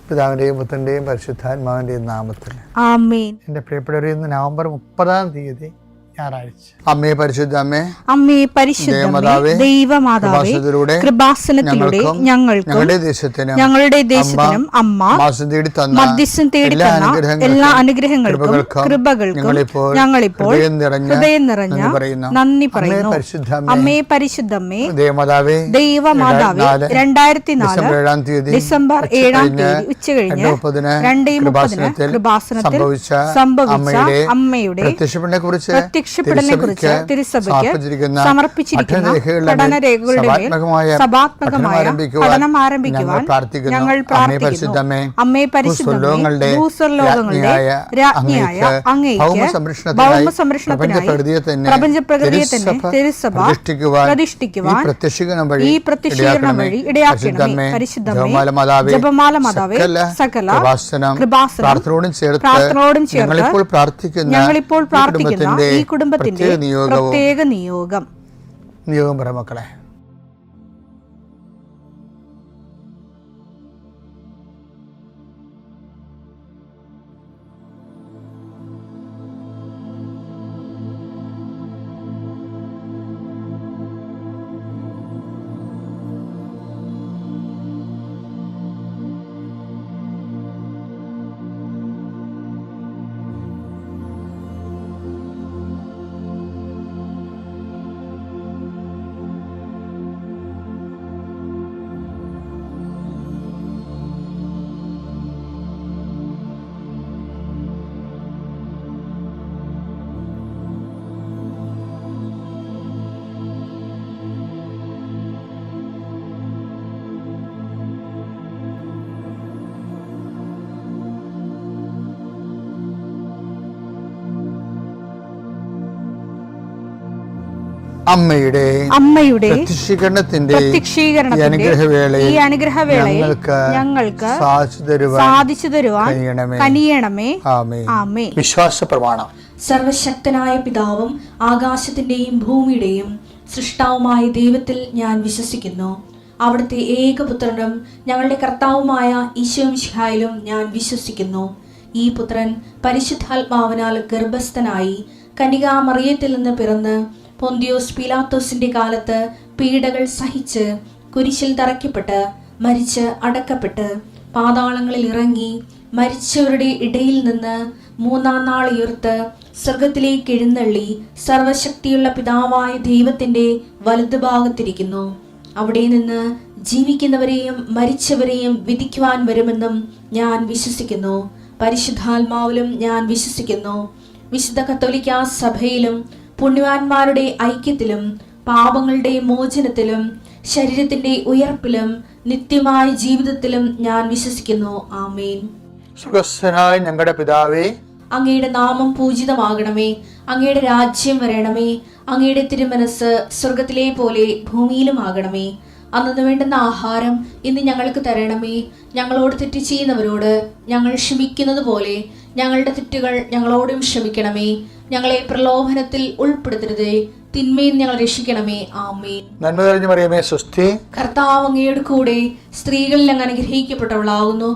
പിതാവിൻ്റെയും പുത്രൻ്റെയും പരിശുദ്ധാത്മാവിൻ്റെയും നാമത്തിൽ ആമേൻ. എൻ്റെ പ്രിയപ്പെട്ടവരെ, ഇന്ന് നവംബർ 30 ഞായറാഴ്ച. അമ്മേ പരിശുദ്ധ അമ്മേ, അമ്മേ പരിശുദ്ധ ദൈവമാതാവേ, കൃപാസനത്തിലൂടെ ഞങ്ങൾക്കും ഞങ്ങളുടെ ദേശത്തിനും അമ്മ മധ്യസ്ഥം തേടി തന്ന എല്ലാ അനുഗ്രഹങ്ങൾക്കും കൃപകൾക്കും ഞങ്ങളിപ്പോൾ ഹൃദയം നിറഞ്ഞ നന്ദി പറയുന്നു. അമ്മേ പരിശുദ്ധമ്മേ ദൈവമാതാവേ, 2004 ഡിസംബർ 7 ഉച്ചകഴിഞ്ഞ് 2:30 കൃപാസനത്തിൽ സംഭവിച്ച അമ്മയുടെ പ്രത്യക്ഷപ്പെടലിനെക്കുറിച്ച് തിരുസഭയ്ക്ക് സമർപ്പിച്ചിരിക്കുന്ന പഠനരേഖകളുടെ മേൽ സഭാത്മകമായ പഠനം ആരംഭിക്കുവാൻ ഞങ്ങൾ പ്രാർത്ഥിക്കുന്നു. അമ്മേ പരിശുദ്ധമേ, ഭൂസ്വർലോകങ്ങളുടെ രാജ്ഞിയായ അങ്ങേയ്ക്ക് ഭൗമസംരക്ഷണത്തിനായി പ്രപഞ്ചപ്രകൃതിയെ തന്നെ തിരുസഭ പ്രതിഷ്ഠിക്കുവാൻ ഈ പ്രത്യക്ഷീകരണം വഴി ഇടയാക്കണമേ. പരിശുദ്ധമേ, ജപമാല മാതാവേ, സകല കൃപാസനം പ്രാർത്ഥനയോടും ചേർത്ത് ഞങ്ങളിപ്പോൾ പ്രാർത്ഥിക്കുന്ന ഈ കുടുംബത്തിന്റെ പ്രത്യേക നിയോഗം പറ മക്കളെ. അമ്മയുടെ പ്രത്യക്ഷീകരണത്തിന്റെ ഈ അനുഗ്രഹവേളയിൽ ഞങ്ങൾക്ക് സാധിച്ചു തരുവാൻ കനിയണമേ. ആമേൻ. വിശ്വാസ പ്രമാണം. സർവശക്തനായ പിതാവും ആകാശത്തിന്റെയും ഭൂമിയുടെയും സൃഷ്ടാവുമായ ദൈവത്തിൽ ഞാൻ വിശ്വസിക്കുന്നു. അവിടുത്തെ ഏകപുത്രനും ഞങ്ങളുടെ കർത്താവുമായ ഈശോ മിശിഹായിലും ഞാൻ വിശ്വസിക്കുന്നു. ഈ പുത്രൻ പരിശുദ്ധാത്മാവിനാൽ ഗർഭസ്ഥനായി കന്യകാമറിയത്തിൽ നിന്ന് പിറന്ന് പൊന്തിയോസ് പീലാത്തോസിന്റെ കാലത്ത് പീഡകൾ സഹിച്ച് കുരിശിൽ തറയ്ക്കപ്പെട്ട് മരിച്ച് അടക്കപ്പെട്ട് പാതാളങ്ങളിൽ ഇറങ്ങി മരിച്ചവരുടെ ഇടയിൽ നിന്ന് 3-ാം നാൾ ഉയർത്ത് സ്വർഗത്തിലേക്ക് എഴുന്നള്ളി സർവശക്തിയുള്ള പിതാവായ ദൈവത്തിന്റെ വലതുഭാഗത്തിരിക്കുന്നു. അവിടെ നിന്ന് ജീവിക്കുന്നവരെയും മരിച്ചവരെയും വിധിക്കുവാൻ വരുമെന്നും ഞാൻ വിശ്വസിക്കുന്നു. പരിശുദ്ധാത്മാവിലും ഞാൻ വിശ്വസിക്കുന്നു. വിശുദ്ധ കത്തോലിക്കാ സഭയിലും പുണ്യവാന്മാരുടെ ഐക്യത്തിലും പാപങ്ങളുടെ മോചനത്തിലും ശരീരത്തിന്റെ ഉയർപ്പിലും നിത്യമായ ജീവിതത്തിലും ഞാൻ വിശ്വസിക്കുന്നു. ആമേൻ. സുഖസ്ഥനായ ഞങ്ങളുടെ പിതാവേ, അങ്ങയുടെ നാമം പൂജിതമാകണമേ. അങ്ങയുടെ രാജ്യം വരണമേ. അങ്ങയുടെ തിരുമനസ് സ്വർഗത്തിലെ പോലെ ഭൂമിയിലും ആകണമേ. അന്നു വേണ്ടുന്ന ആഹാരം ഇന്ന് ഞങ്ങൾക്ക് തരണമേ. ഞങ്ങളോട് തെറ്റ് ചെയ്യുന്നവരോട് ഞങ്ങൾ ക്ഷമിക്കുന്നത് പോലെ ഞങ്ങളുടെ തെറ്റുകൾ ഞങ്ങളോടും ക്ഷമിക്കണമേ. ഞങ്ങളെ പ്രലോഭനത്തിൽ ഉൾപ്പെടുത്തരുതേ, തിന്മയിൽ ഞങ്ങൾ രക്ഷിക്കണമേ. ആമേൻ. നന്മ നിറഞ്ഞ മറിയമേ, സ്വസ്തി. കർത്താവ് അങ്ങയുടെ കൂടെ സ്ത്രീകളിൽ അങ്ങ് അനുഗ്രഹിക്കപ്പെട്ടവളാകുന്നു.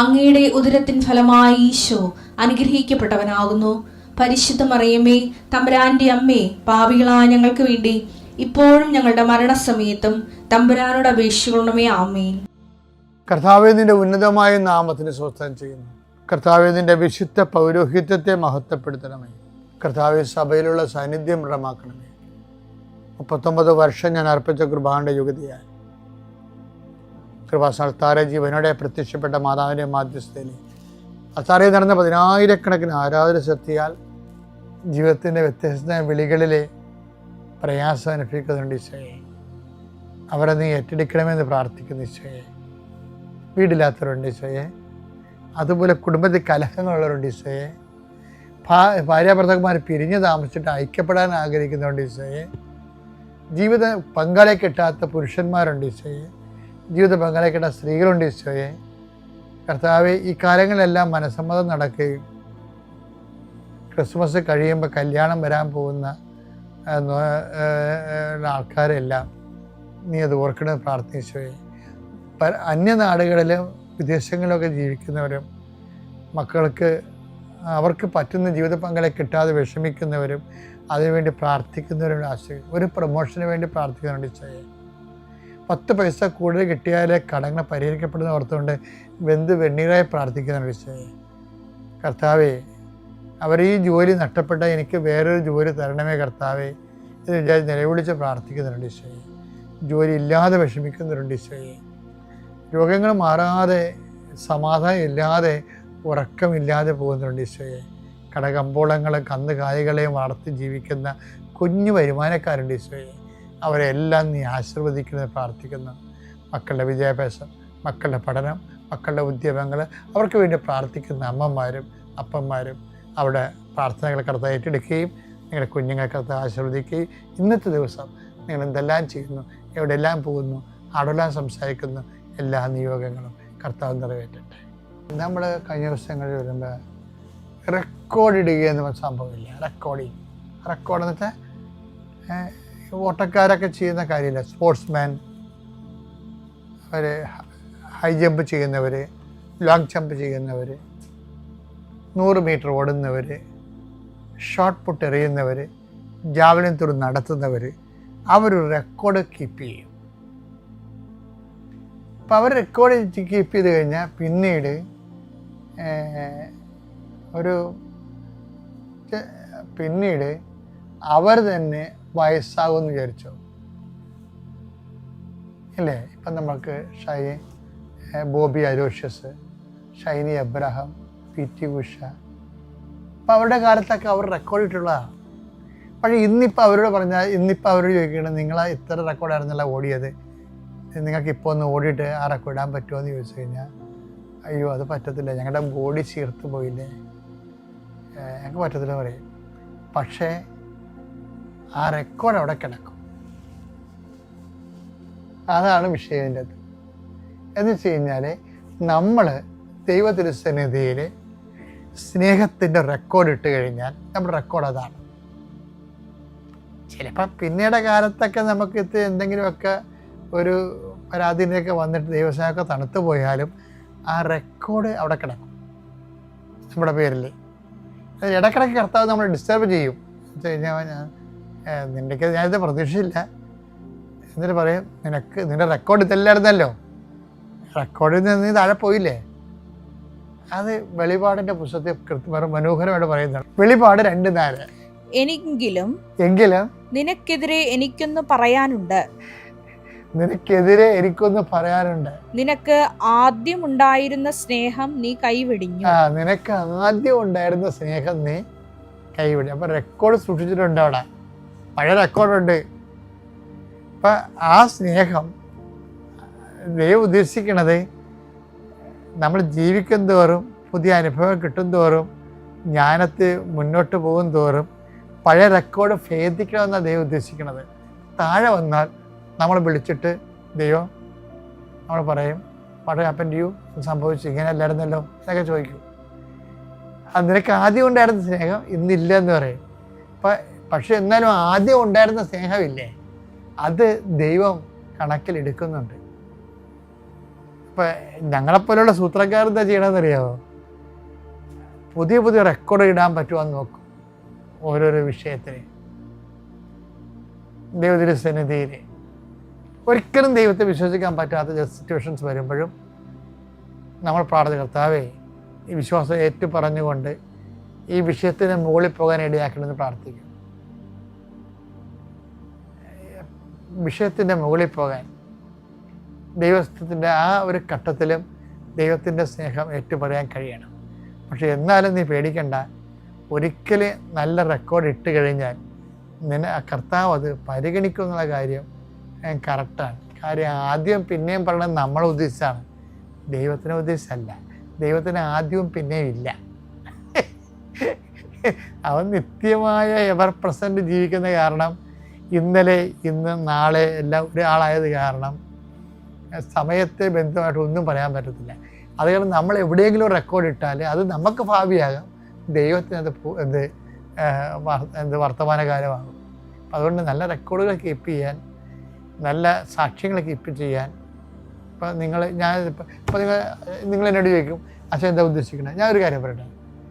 അങ്ങയുടെ ഉദരത്തിൻ ഫലമായി ഈശോ അനുഗ്രഹിക്കപ്പെട്ടവനാകുന്നു. പരിശുദ്ധ മറിയമേ, തമ്പുരാന്റെ അമ്മേ, പാപികളായ ഞങ്ങൾക്ക് വേണ്ടി ഇപ്പോഴും ഞങ്ങളുടെ മരണസമയത്തും തമ്പുരാനോട് അപേക്ഷിക്കണമേ. ആമേൻ. കർത്താവേ, നിന്റെ ഉന്നതമായ നാമത്തിന് സ്വസ്ഥം ചെയ്യുന്നു. കർത്താവേ, നിന്റെ വിശുദ്ധ പൗരോഹിത്യത്തെ മഹത്വപ്പെടുത്തണമേ. കർത്താവേ, സഭയിലുള്ള സാന്നിധ്യം ദൃഢമാക്കണമേ. 39 വർഷം ഞാൻ അർപ്പിച്ച കൃപാന്റെ യുഗതിയായി കൃപാസ്ഥാന ജീവനോടെ പ്രത്യക്ഷപ്പെട്ട മാതാവിൻ്റെ മാധ്യസ്ഥയിൽ അത്താറയിൽ നടന്ന 10,000-കണക്കിന് ആരാധന ശക്തിയാൽ ജീവിതത്തിൻ്റെ വ്യത്യസ്ത വിളികളിലെ പ്രയാസം അനുഭവിക്കുന്നുണ്ട് ഈശോയെ. അവരെ നീ ഏറ്റെടുക്കണമെന്ന് പ്രാർത്ഥിക്കുന്നു ഈശോയെ. വീടില്ലാത്തവരുണ്ട് ഈശോയെ. അതുപോലെ കുടുംബത്തിൽ കലഹങ്ങളുള്ളവരുണ്ട് ഈശോയെ. ഭാര്യാഭർത്താക്കന്മാർ പിരിഞ്ഞ് താമസിച്ചിട്ട് ഐക്യപ്പെടാൻ ആഗ്രഹിക്കുന്നവരുണ്ട് ഈശോയെ. ജീവിത പങ്കാളിയെ കിട്ടാത്ത പുരുഷന്മാരുണ്ട് ഈശോയെ. ജീവിത പങ്കാളിയെ കിട്ടാത്ത സ്ത്രീകളുണ്ട് ഈശോയെ. കർത്താവെ, ഈ കാലങ്ങളിലെല്ലാം മനസ്സമ്മതം നടക്കുകയും ക്രിസ്മസ് കഴിയുമ്പോൾ കല്യാണം വരാൻ പോകുന്ന ആൾക്കാരെല്ലാം നീ അത് ഓർക്കണമെന്ന് പ്രാർത്ഥിച്ചോയെ. അന്യനാടുകളിലും വിദേശങ്ങളിലൊക്കെ ജീവിക്കുന്നവരും മക്കൾക്ക് അവർക്ക് പറ്റുന്ന ജീവിത പങ്കാളെ കിട്ടാതെ വിഷമിക്കുന്നവരും അതിനുവേണ്ടി പ്രാർത്ഥിക്കുന്നവരും ആശ്രയിക്കും. ഒരു പ്രൊമോഷന് വേണ്ടി പ്രാർത്ഥിക്കുന്നുണ്ട് ഈശോയെ. 10 പൈസ കൂടുതൽ കിട്ടിയാലേ കടങ്ങൾ പരിഹരിക്കപ്പെടുന്ന ഓർത്തുകൊണ്ട് വെണ്ണീറായി പ്രാർത്ഥിക്കുന്നുണ്ട് ഈശോയെ. കർത്താവേ, അവർ ഈ ജോലി നഷ്ടപ്പെട്ട എനിക്ക് വേറൊരു ജോലി തരണമേ കർത്താവേ എന്ന് വിചാരിച്ച് നിലവിളിച്ച് പ്രാർത്ഥിക്കുന്നുണ്ട് ഈശോയെ. ജോലി ഇല്ലാതെ വിഷമിക്കുന്നുണ്ട് ഈശോയെ. രോഗങ്ങൾ മാറാതെ, സമാധാനം ഇല്ലാതെ, ഉറക്കമില്ലാതെ പോകുന്നുണ്ട് ഈശോയെ. കടകമ്പോളങ്ങളും കന്നുകാലികളെയും വളർത്തി ജീവിക്കുന്ന കുഞ്ഞു വരുമാനക്കാരുണ്ട് ഈശോയെ. അവരെല്ലാം നീ ആശീർവദിക്കുന്നത് പ്രാർത്ഥിക്കുന്നു. മക്കളുടെ വിദ്യാഭ്യാസം, മക്കളുടെ പഠനം, മക്കളുടെ ഉദ്യമങ്ങൾ, അവർക്ക് വേണ്ടി പ്രാർത്ഥിക്കുന്ന അമ്മമാരും അപ്പന്മാരും അവിടെ പ്രാർത്ഥനകൾ കർത്താവ് ഏറ്റെടുക്കുകയും നിങ്ങളുടെ കുഞ്ഞുങ്ങളെ കർത്താവ് ആശീർവദിക്കുകയും ഇന്നത്തെ ദിവസം നിങ്ങൾ എന്തെല്ലാം ചെയ്യുന്നു, എവിടെയെല്ലാം പോകുന്നു, അവിടെല്ലാം സംസാരിക്കുന്നു, എല്ലാ നിയോഗങ്ങളും കർത്താവ് നിറവേറ്റട്ടെ. നമ്മൾ കഴിഞ്ഞ ദിവസങ്ങളിൽ വരുമ്പോൾ റെക്കോർഡ് ഇടുക എന്ന സംഭവമില്ല. റെക്കോർഡ് എന്ന് വെച്ചാൽ ഓട്ടക്കാരൊക്കെ ചെയ്യുന്ന കാര്യമില്ല. സ്പോർട്സ്മാൻ, അവർ ഹൈ ജമ്പ് ചെയ്യുന്നവർ, ലോങ് ജമ്പ് ചെയ്യുന്നവർ, 100 മീറ്റർ ഓടുന്നവർ, ഷോട്ട് പുട്ട് എറിയുന്നവർ, ജാവലിൻ ത്രോ നടത്തുന്നവർ, അവരൊരു റെക്കോർഡ് കീപ്പ് ചെയ്യും. അപ്പോൾ അവർ റെക്കോർഡ് കീപ്പ് ചെയ്ത് കഴിഞ്ഞാൽ പിന്നീട് അവർ തന്നെ വയസ്സാകുമെന്ന് വിചാരിച്ചോ അല്ലേ? ഇപ്പം നമുക്ക് Bobby Aloysius, Shiny Abraham, PT Usha, അപ്പം അവരുടെ കാലത്തൊക്കെ അവർ റെക്കോർഡ് ഇട്ടുള്ളതാണ്. പക്ഷേ ഇന്നിപ്പോൾ അവരോട് ചോദിക്കണം, നിങ്ങൾ ഇത്ര റെക്കോർഡായിരുന്നല്ല ഓടിയത്, നിങ്ങൾക്ക് ഇപ്പോൾ ഒന്ന് ഓടിയിട്ട് ആ റെക്കോർഡ് ഇടാൻ പറ്റുമോ എന്ന് ചോദിച്ചു കഴിഞ്ഞാൽ അയ്യോ അത് പറ്റത്തില്ല, ഞങ്ങളുടെ ബോഡി ചീർത്ത് പോയില്ലേ, ഞങ്ങൾക്ക് പറ്റത്തില്ല പറയും. പക്ഷേ ആ റെക്കോർഡ് അവിടെ കിടക്കും. അതാണ് വിഷയത്തിൻ്റെ അത്. എന്ന് വെച്ച് കഴിഞ്ഞാൽ നമ്മൾ ദൈവത്തിരുസന്നിധിയിൽ സ്നേഹത്തിൻ്റെ റെക്കോർഡ് ഇട്ട് കഴിഞ്ഞാൽ നമ്മുടെ റെക്കോർഡ് അതാണ്. ചിലപ്പോൾ പിന്നീട് കാലത്തൊക്കെ നമുക്ക് എന്തെങ്കിലുമൊക്കെ ഒരു പരാതിയൊക്കെ വന്നിട്ട് ദൈവസ്നേഹമൊക്കെ തണുത്തു പോയാലും ആ റെക്കോർഡ് അവിടെ കിടക്കും നമ്മുടെ പേരിൽ. ഇടക്കിടക്ക് കർത്താവ് നമ്മൾ ഡിസ്റ്റർബ് ചെയ്യും. എന്ന് വെച്ച് കഴിഞ്ഞാൽ നിൻ്റെക്ക് ഞാനിത് പ്രതീക്ഷയില്ല എന്നിട്ട് പറയും, നിൻ്റെ റെക്കോർഡ് ഇതല്ലായിരുന്നല്ലോ, റെക്കോർഡിൽ നിന്ന് നീ താഴെ പോയില്ലേ. അത് വെളിപാടിൻ്റെ പുസ്തകത്തിൽ വളരെ മനോഹരമായിട്ട് പറയുന്നതാണ്. വെളിപാട് 2:4. എങ്കിലും നിനക്കെതിരെ എനിക്കൊന്ന് പറയാനുണ്ട്. നിനക്ക് ആദ്യം ഉണ്ടായിരുന്ന സ്നേഹം നീ കൈവെടിഞ്ഞു. നിനക്ക് ആദ്യം ഉണ്ടായിരുന്ന സ്നേഹം നീ കൈവെടി. അപ്പം റെക്കോർഡ് സൂക്ഷിച്ചിട്ടുണ്ട് അവിടെ, പഴയ റെക്കോർഡുണ്ട്. അപ്പം ആ സ്നേഹം ദൈവം ഉദ്ദേശിക്കണത് നമ്മൾ ജീവിക്കും തോറും, പുതിയ അനുഭവം കിട്ടും തോറും, ജ്ഞാനത്തിൽ മുന്നോട്ട് പോകും തോറും പഴയ റെക്കോർഡ് ഭേദിക്കണമെന്നാണ് ദൈവം ഉദ്ദേശിക്കുന്നത്. താഴെ വന്നാൽ നമ്മൾ വിളിച്ചിട്ട് ദൈവം നമ്മൾ പറയും, വാട്ട് ഹാപ്പൻ ടു യു, സംഭവിച്ചു, ഇങ്ങനെ അല്ലായിരുന്നല്ലോ എന്നൊക്കെ ചോദിക്കും. അത് നിനക്ക് ആദ്യം ഉണ്ടായിരുന്ന സ്നേഹം ഇന്നില്ല എന്ന് പറയും. പക്ഷെ എന്നാലും ആദ്യം ഉണ്ടായിരുന്ന സ്നേഹമില്ലേ, അത് ദൈവം കണക്കിലെടുക്കുന്നുണ്ട്. ഇപ്പം ഞങ്ങളെപ്പോലുള്ള സൂത്രക്കാർ എന്താ ചെയ്യണമെന്നറിയാമോ? പുതിയ റെക്കോർഡ് ഇടാൻ പറ്റുമോ എന്ന് നോക്കും. ഓരോരോ വിഷയത്തിന് ദൈവത്തിരുസന്നിധിയിൽ ഒരിക്കലും ദൈവത്തെ വിശ്വസിക്കാൻ പറ്റാത്ത സിറ്റുവേഷൻസ് വരുമ്പോഴും നമ്മൾ പ്രാർത്ഥന, കർത്താവേ ഈ വിശ്വാസം ഏറ്റു പറഞ്ഞുകൊണ്ട് ഈ വിഷയത്തിന് മുകളിൽ പോകാൻ ഇടയാക്കണമെന്ന് പ്രാർത്ഥിക്കും. വിഷയത്തിൻ്റെ മുകളിൽ പോകാൻ ദൈവത്തിൻ്റെ ആ ഒരു ഘട്ടത്തിലും ദൈവത്തിൻ്റെ സ്നേഹം ഏറ്റുപറയാൻ കഴിയണം. പക്ഷെ എന്നാലും നീ പേടിക്കണ്ട, ഒരിക്കലും നല്ല റെക്കോർഡ് ഇട്ട് കഴിഞ്ഞാൽ കർത്താവ് അത് പരിഗണിക്കുമെന്നുള്ള കാര്യം കറക്റ്റാണ്. കാര്യം ആദ്യം പിന്നെയും പറയണത് നമ്മളെ ഉദ്ദേശിച്ചാണ്, ദൈവത്തിനെ ഉദ്ദേശിച്ചല്ല. ദൈവത്തിന് ആദ്യവും പിന്നെയും ഇല്ല. അവൻ നിത്യമായ എവർ പ്രസൻറ്റ് ജീവിക്കുന്ന കാരണം, ഇന്നലെ ഇന്ന് നാളെ എല്ലാം ഒരാളായത് കാരണം സമയത്തെ ബന്ധമായിട്ട് ഒന്നും പറയാൻ പറ്റത്തില്ല. അതുകൊണ്ട് നമ്മൾ എവിടെയെങ്കിലും റെക്കോർഡ് ഇട്ടാൽ അത് നമുക്ക് ഭാവിയാകാം, ദൈവത്തിന് അത് വർത്തമാനകാലമാകും. അതുകൊണ്ട് നല്ല റെക്കോർഡുകൾ കീപ്പ് ചെയ്യാൻ, നല്ല സാക്ഷ്യങ്ങൾ കീപ്പ് ചെയ്യാൻ ഇപ്പം ഇപ്പം നിങ്ങൾ എന്നോട് ചോദിക്കും അച്ഛൻ എന്താ ഉദ്ദേശിക്കുന്നത്? ഞാൻ ഒരു കാര്യം പറയട്ടെ.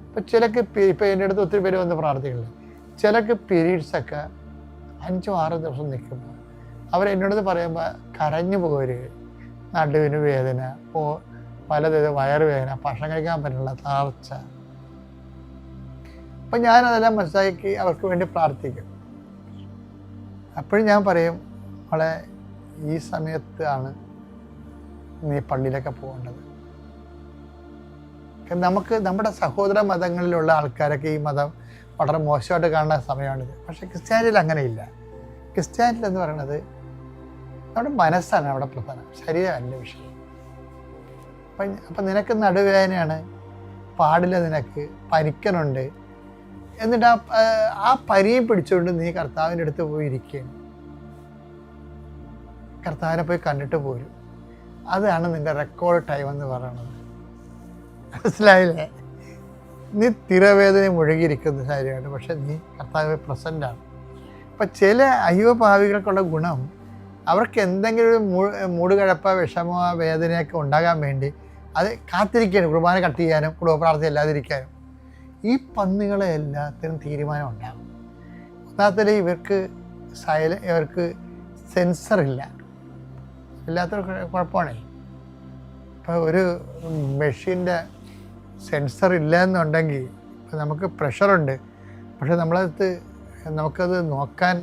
ഇപ്പം ചിലക്ക് ഇപ്പം എൻ്റെ അടുത്ത് ഒത്തിരി പേര് വന്ന് പ്രാർത്ഥിക്കുന്നുണ്ട്. ചിലക്ക് പീരീഡ്സൊക്കെ 5-6 ദിവസം നിൽക്കുമ്പോൾ അവരെന്നോട് പറയുമ്പോൾ കരഞ്ഞു പോകരുത്. നടുവിന് വേദന, പലതരം വയറുവേദന, ഭക്ഷണം കഴിക്കാൻ പറ്റില്ല, തളർച്ച. അപ്പം ഞാനതെല്ലാം മനസ്സിലാക്കി അവർക്ക് വേണ്ടി പ്രാർത്ഥിക്കും. അപ്പോഴും ഞാൻ പറയും, അവളെ ഈ സമയത്താണ് നീ പള്ളിയിലൊക്കെ പോകേണ്ടത്. നമുക്ക് നമ്മുടെ സഹോദര മതങ്ങളിലുള്ള ആൾക്കാരൊക്കെ ഈ മതം വളരെ മോശമായിട്ട് കാണുന്ന സമയമാണിത്. പക്ഷേ ക്രിസ്ത്യാനിറ്റിയിൽ അങ്ങനെയില്ല. ക്രിസ്ത്യാനിറ്റി എന്ന് പറയുന്നത് നമ്മുടെ മനസ്സാണ് അവിടെ പ്രധാനം, ശരീരമല്ല വിഷയം. അപ്പം നിനക്ക് നടുവേദനയാണ്, പാടില്ല, നിനക്ക് പനിക്കനുണ്ട്, എന്നിട്ട് ആ പനിയും പിടിച്ചുകൊണ്ട് നീ കർത്താവിൻ്റെ അടുത്ത് പോയി ഇരിക്കുകയാണ്. കർത്താവിനെ പോയി കണ്ടിട്ട് പോരും. അതാണ് നിൻ്റെ റെക്കോർഡ് ടൈം എന്ന് പറയുന്നത്. മനസ്സിലായില്ലേ? നീ തിരവേദന മുഴുകിയിരിക്കുന്ന ശരീരമാണ്, പക്ഷെ നീ കർത്താവ് പ്രസൻ്റാണ്. അപ്പം ചില അയ്യോപാവികൾക്കുള്ള ഗുണം, അവർക്ക് എന്തെങ്കിലും ഒരു മൂടുകഴപ്പ, വിഷമോ, വേദനയൊക്കെ ഉണ്ടാകാൻ വേണ്ടി അത് കാത്തിരിക്കാനും, കുർബാന കട്ട് ചെയ്യാനും, കുടുംബ പ്രാർത്ഥന ഇല്ലാതിരിക്കാനും. ഈ പന്നികളെ എല്ലാത്തിനും തീരുമാനം ഉണ്ടാകും. ഒന്നാമത്തിൽ ഇവർക്ക് സെൻസറില്ല. എല്ലാത്തിനും കുഴപ്പമാണ്. ഇപ്പോൾ ഒരു മെഷീൻ്റെ സെൻസർ ഇല്ല എന്നുണ്ടെങ്കിൽ, ഇപ്പം നമുക്ക് പ്രഷറുണ്ട്, പക്ഷെ നമുക്കത് നോക്കാൻ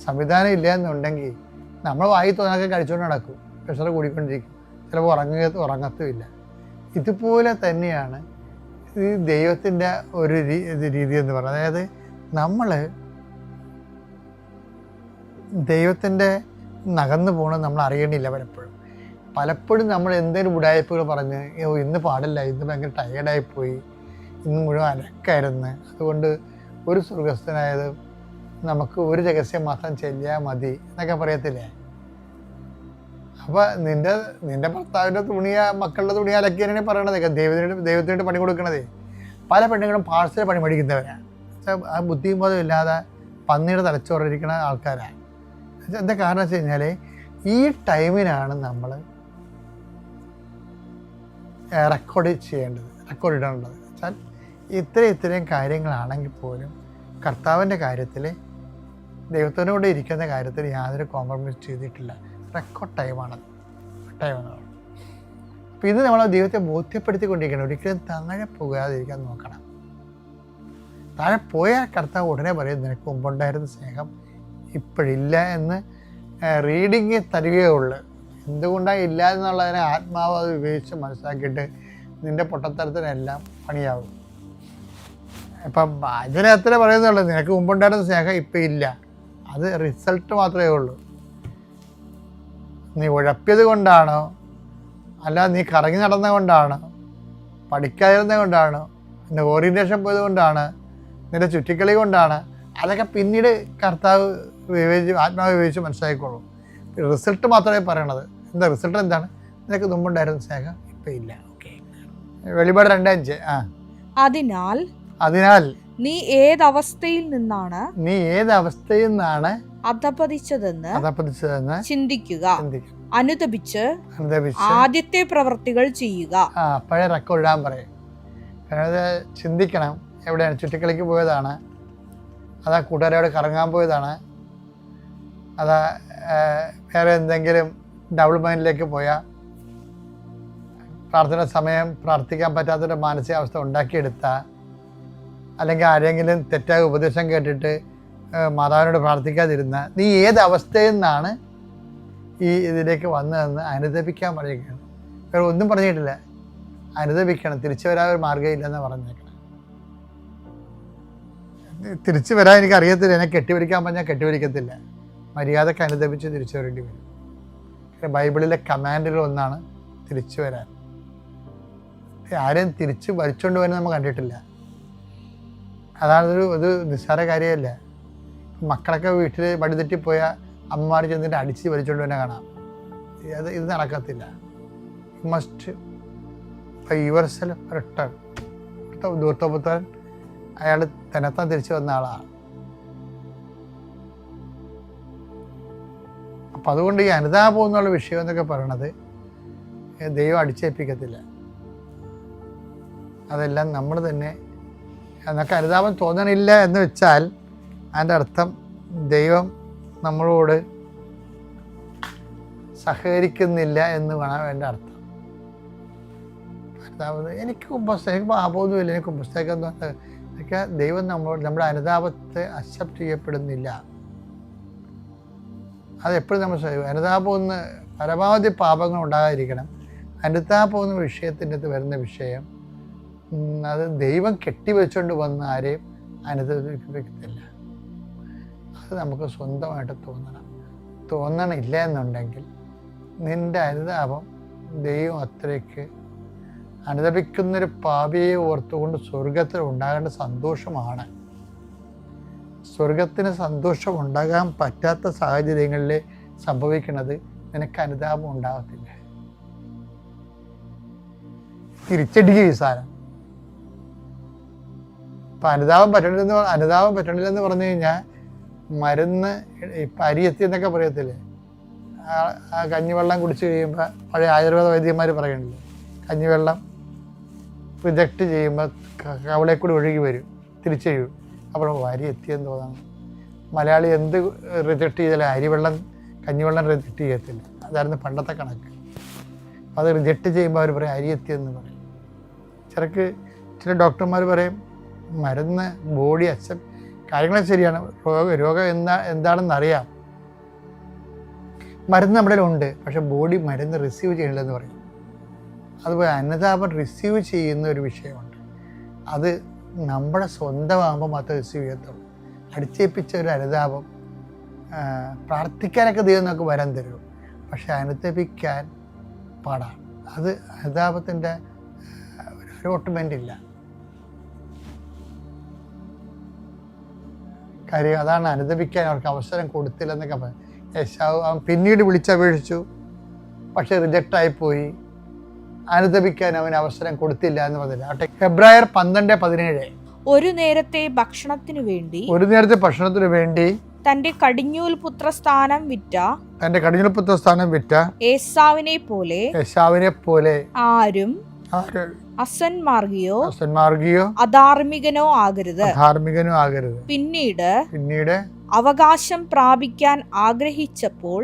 സംവിധാനം ഇല്ല എന്നുണ്ടെങ്കിൽ നമ്മൾ വായി തോന്നാക്കെ കഴിച്ചുകൊണ്ട് നടക്കും, പ്രഷർ കൂടിക്കൊണ്ടിരിക്കും, ചിലപ്പോൾ ഉറങ്ങത്തുമില്ല. ഇതുപോലെ തന്നെയാണ് ഈ ദൈവത്തിൻ്റെ ഒരു രീതി എന്ന് പറയുന്നത്. അതായത് നമ്മൾ ദൈവത്തിൻ്റെ നകന്നു പോകണമെന്ന് നമ്മൾ അറിയണില്ല. പലപ്പോഴും നമ്മൾ എന്തെങ്കിലും ഉടായ്പകൾ പറഞ്ഞ് ഇന്ന് പാടില്ല, ഇന്ന് ഭയങ്കര ടയേർഡായിപ്പോയി, ഇന്ന് മുഴുവൻ അലക്കായിരുന്നു, അതുകൊണ്ട് ഒരു സ്വർഗസ്ഥനായത് നമുക്ക് ഒരു രഹസ്യം മാത്രം ചെല്ലിയാൽ മതി എന്നൊക്കെ പറയത്തില്ലേ? അപ്പോൾ നിൻ്റെ ഭർത്താവിൻ്റെ മക്കളുടെ തുണി അലക്കിയാണ് പറയണത്, ദൈവത്തിനായിട്ട് പണി കൊടുക്കണതേ. പല പെണ്ണുങ്ങളും പാഴ്സൽ പണി മേടിക്കുന്നവരാണ്. ആ ബുദ്ധിയും ബോധം ഇല്ലാതെ പന്നിയുടെ തലച്ചോറിരിക്കുന്ന ആൾക്കാരാണ്. എന്താ കാരണം വെച്ച് കഴിഞ്ഞാൽ ഈ ടൈമിനാണ് നമ്മൾ റെക്കോർഡ് ഇടേണ്ടത്. വെച്ചാൽ ഇത്രയും കാര്യങ്ങളാണെങ്കിൽ പോലും കർത്താവിൻ്റെ കാര്യത്തിൽ, ദൈവത്തിനോട് ഇരിക്കുന്ന കാര്യത്തിൽ യാതൊരു കോംപ്രമൈസ് ചെയ്തിട്ടില്ല. റെക്കോർഡ് ടൈമാണത്. അപ്പം ഇത് നമ്മൾ ദൈവത്തെ ബോധ്യപ്പെടുത്തിക്കൊണ്ടിരിക്കണം. ഒരിക്കലും താഴെ പോകാതിരിക്കാൻ നോക്കണം. താഴെ പോയാൽ കർത്താവ് ഉടനെ പറയും, നിനക്ക് മുമ്പുണ്ടായിരുന്ന സ്നേഹം ഇപ്പോഴില്ല എന്ന് റീഡിങ് തരികയേ ഉള്ളൂ. എന്തുകൊണ്ടാണ് ഇല്ല എന്നുള്ളതിനെ ആത്മാവ് അത് വിവേചിച്ച് മനസ്സിലാക്കിയിട്ട് നിൻ്റെ പൊട്ടത്തരത്തിനെല്ലാം പണിയാവും. ഇപ്പം അതിനെ അത്ര പറയുന്നുള്ളൂ, നിനക്ക് മുമ്പുണ്ടായിരുന്ന സ്നേഹം ഇപ്പം ഇല്ല. അത് റിസൾട്ട് മാത്രമേ ഉള്ളൂ. നീ ഉഴപ്പിയത് കൊണ്ടാണോ, അല്ല നീ കറങ്ങി നടന്ന കൊണ്ടാണോ, പഠിക്കാതിരുന്നത് കൊണ്ടാണോ, നിൻ്റെ ഓറിയൻറ്റേഷൻ പോയത് കൊണ്ടാണ്, നിൻ്റെ ചുറ്റിക്കളി കൊണ്ടാണ്, അതൊക്കെ പിന്നീട് കർത്താവ് ആത്മാവ് വിവേചിച്ച് മനസ്സിലാക്കിക്കോളൂ. റിസൾട്ട് മാത്രമേ പറയണത്. എന്താ റിസൾട്ട്? എന്താണ്? നിനക്ക് മുമ്പുണ്ടായിരുന്ന സ്നേഹം ഇപ്പം ഇല്ല. ഓക്കെ, വെളിപാട് 2:5. അതിനാൽ നീ ഏതവസ്ഥയിൽ നിന്നാണ് അധപ്പതിച്ചതെന്ന് ചിന്തിക്കുക. അനുതപിച്ച് ആദ്യത്തെ പ്രവൃത്തികൾ ചെയ്യുക. പഴയ റെക്കോർഡ് ഇടാൻ പറയും. അതായത് ചിന്തിക്കണം, എവിടെയാണ്? ചുറ്റിക്കളിക്ക് പോയതാണ്, അതാ കൂട്ടുകാരോട് കറങ്ങാൻ പോയതാണ്, അതാ വേറെ എന്തെങ്കിലും ഡബിൾ മൈൻഡിലേക്ക് പോയാൽ, പ്രാർത്ഥന സമയം പ്രാർത്ഥിക്കാൻ പറ്റാത്തൊരു മാനസികാവസ്ഥ ഉണ്ടാക്കിയെടുത്ത, അല്ലെങ്കിൽ ആരെങ്കിലും തെറ്റായ ഉപദേശം കേട്ടിട്ട് മാതാവിനോട് പ്രാർത്ഥിക്കാതിരുന്ന, നീ ഏത് അവസ്ഥയിൽ നിന്നാണ് ഈ ഇതിലേക്ക് വന്നതെന്ന് അനുദപിക്കാൻ പറയുകയാണ്. വേറെ ഒന്നും പറഞ്ഞിട്ടില്ല. അനുദപിക്കണം, തിരിച്ചു വരാൻ ഒരു മാർഗ്ഗമില്ലെന്ന് പറഞ്ഞേക്കണം. തിരിച്ചു വരാൻ എനിക്ക് അറിയത്തില്ല, എന്നെ കെട്ടിപിടിക്കാൻ പറഞ്ഞാൽ കെട്ടിപിടിക്കത്തില്ല. മര്യാദക്ക് അനുദപിച്ച് തിരിച്ചു വരേണ്ടി വരും. ബൈബിളിലെ കമാൻഡുകൾ ഒന്നാണ് തിരിച്ചു വരാൻ. ആരെയും തിരിച്ച് വലിച്ചുകൊണ്ട് വരുന്നത് നമ്മൾ കണ്ടിട്ടില്ല. അതാണൊരു നിസ്സാര കാര്യമല്ല. മക്കളൊക്കെ വീട്ടിൽ വഴിതെറ്റിപ്പോയാൽ അമ്മമാർ ചെന്നിട്ട് അടിച്ച് വലിച്ചുകൊണ്ട് തന്നെ കാണാം. ഇത് നടക്കത്തില്ല. Must yourself return. ദൂർത്തപുത്രൻ അയാൾ തന്നെത്താൻ തിരിച്ചു വന്ന ആളാണ്. അപ്പം അതുകൊണ്ട് ഈ അനുതാപം എന്നുള്ള വിഷയം എന്നൊക്കെ പറയണത് ദൈവം അടിച്ചേൽപ്പിക്കത്തില്ല. അതെല്ലാം നമ്മൾ തന്നെ. എന്നൊക്കെ അനുതാപം തോന്നണില്ല എന്ന് വെച്ചാൽ അതിൻ്റെ അർത്ഥം ദൈവം നമ്മളോട് സഹകരിക്കുന്നില്ല എന്ന് വേണം എൻ്റെ അർത്ഥം. അനുതാപം എനിക്ക് പാപമൊന്നുമില്ല, എനിക്ക് കുമ്പസ്തേക്കൊക്കെ ദൈവം നമ്മുടെ അനുതാപത്തെ അക്സെപ്റ്റ് ചെയ്യപ്പെടുന്നില്ല. അതെപ്പോഴും നമ്മൾ അനുതാപം ഒന്ന് പരമാവധി പാപങ്ങൾ ഉണ്ടാകാതിരിക്കണം. അനുതാപം എന്ന വിഷയത്തിൻ്റെ അകത്ത് വരുന്ന വിഷയം അത് ദൈവം കെട്ടിവെച്ചുകൊണ്ട് വന്ന് ആരെയും അനുദപിക്കത്തില്ല. അത് നമുക്ക് സ്വന്തമായിട്ട് തോന്നണില്ല എന്നുണ്ടെങ്കിൽ നിൻ്റെ അനുതാപം ദൈവം അത്രയ്ക്ക് അനുദപിക്കുന്നൊരു പാപിയെ ഓർത്തുകൊണ്ട് സ്വർഗത്തിൽ ഉണ്ടാകേണ്ട സന്തോഷമാണ്. സ്വർഗത്തിന് സന്തോഷം ഉണ്ടാകാൻ പറ്റാത്ത സാഹചര്യങ്ങളിൽ സംഭവിക്കുന്നത് നിനക്ക് അനുതാപം ഉണ്ടാകത്തില്ല. തിരിച്ചടിക്കുക ഈ സാധനം. ഇപ്പം അനുതാപം പറ്റണില്ലെന്ന് പറഞ്ഞു കഴിഞ്ഞാൽ മരുന്ന് ഇപ്പം അരിയെത്തി എന്നൊക്കെ പറയത്തില്ലേ, ആ കഞ്ഞിവെള്ളം കുടിച്ച് കഴിയുമ്പോൾ പഴയ ആയുർവേദ വൈദ്യന്മാർ പറയണില്ലേ, കഞ്ഞിവെള്ളം റിജക്റ്റ് ചെയ്യുമ്പോൾ കവളെ കൂടി ഒഴുകി വരും, തിരിച്ചെഴും. അപ്പോൾ അരി എത്തിയെന്ന് തോന്നണം. മലയാളി എന്ത് റിജക്റ്റ് ചെയ്താലും കഞ്ഞിവെള്ളം റിജക്റ്റ് ചെയ്യത്തില്ല. അതായിരുന്നു പണ്ടത്തെ കണക്ക്. അത് റിജക്റ്റ് ചെയ്യുമ്പോൾ അവർ പറയും അരി എത്തിയെന്ന് പറയും. ചില ഡോക്ടർമാർ പറയും മരുന്ന് ബോഡി കാര്യങ്ങൾ ശരിയാണ്, രോഗം എന്താണെന്ന് അറിയാം, മരുന്ന് നമ്മുടെ ഉണ്ട്, പക്ഷെ ബോഡി മരുന്ന് റിസീവ് ചെയ്യണില്ലെന്ന് പറയും. അതുപോലെ അനുതാപം റിസീവ് ചെയ്യുന്ന ഒരു വിഷയമുണ്ട്. അത് നമ്മുടെ സ്വന്തമാകുമ്പോൾ മാത്രമേ റിസീവ് ചെയ്യത്തുള്ളൂ. അടിച്ചേൽപ്പിച്ച ഒരു അനുതാപം പ്രാർത്ഥിക്കാനൊക്കെ ദൈവം നമുക്ക് വരം തരും, പക്ഷെ അനുതപിക്കാൻ പാടാണ്. അത് അനുതാപത്തിൻ്റെ ഒരു ഓട്ടോമെൻ്റ് ഇല്ല. കാര്യം അതാണ്, അനുദപിക്കാൻ അവർക്ക് അവസരം കൊടുത്തില്ലെന്നൊക്കെ പറയും. യേശാവ് അവൻ പിന്നീട് വിളിച്ചപേക്ഷിച്ചു, പക്ഷെ റിജക്റ്റായിപ്പോയി. അനുദപിക്കാൻ അവന് അവസരം കൊടുത്തില്ല എന്ന് പറഞ്ഞില്ല. ഹെബ്രായർ 12:17 ഒരു നേരത്തെ ഭക്ഷണത്തിനു വേണ്ടി തന്റെ കടിഞ്ഞൂൽ പുത്രസ്ഥാനം വിറ്റ ഏസാവിനെ പോലെ ആരും അസന്മാർഗിയോ അധാർമികനോ ആകരുത്. പിന്നീട് അവകാശം പ്രാപിക്കാൻ ആഗ്രഹിച്ചപ്പോൾ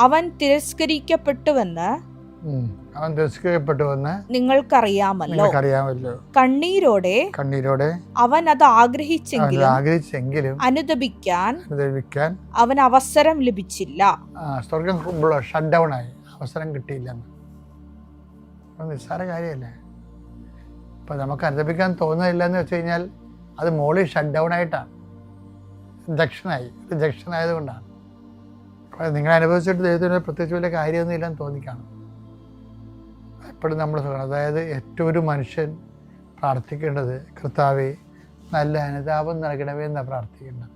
അവൻ തിരസ്കരിക്കപ്പെട്ടുവെന്ന് നിങ്ങൾക്കറിയാമല്ലോ. കണ്ണീരോടെ അവൻ അത് ആഗ്രഹിച്ചെങ്കിലും അനുദപിക്കാൻ അവൻ അവസരം ലഭിച്ചില്ല. സ്വർഗം ഷട്ട് ഡൗൺ ആയി, അവസരം കിട്ടിയില്ല. നിസ്സാര കാര്യമല്ലേ. ഇപ്പം നമുക്ക് അനുദപിക്കാൻ തോന്നുന്നില്ല എന്ന് വെച്ച് കഴിഞ്ഞാൽ അത് മോളിൽ ഷട്ട് ഡൗൺ ആയിട്ടാണ്, റിജക്ഷൻ ആയതുകൊണ്ടാണ്. അപ്പോൾ നിങ്ങൾ അനുഭവിച്ചിട്ട് ദൈവത്തിന് പ്രത്യേകിച്ച് വലിയ കാര്യമൊന്നും ഇല്ലെന്ന് തോന്നിക്കാണും. എപ്പോഴും നമ്മൾ അതായത് ഏറ്റവും ഒരു മനുഷ്യൻ പ്രാർത്ഥിക്കേണ്ടത് കർത്താവേ നല്ല അനുതാപം നൽകണമേ എന്നാണ് പ്രാർത്ഥിക്കേണ്ടത്.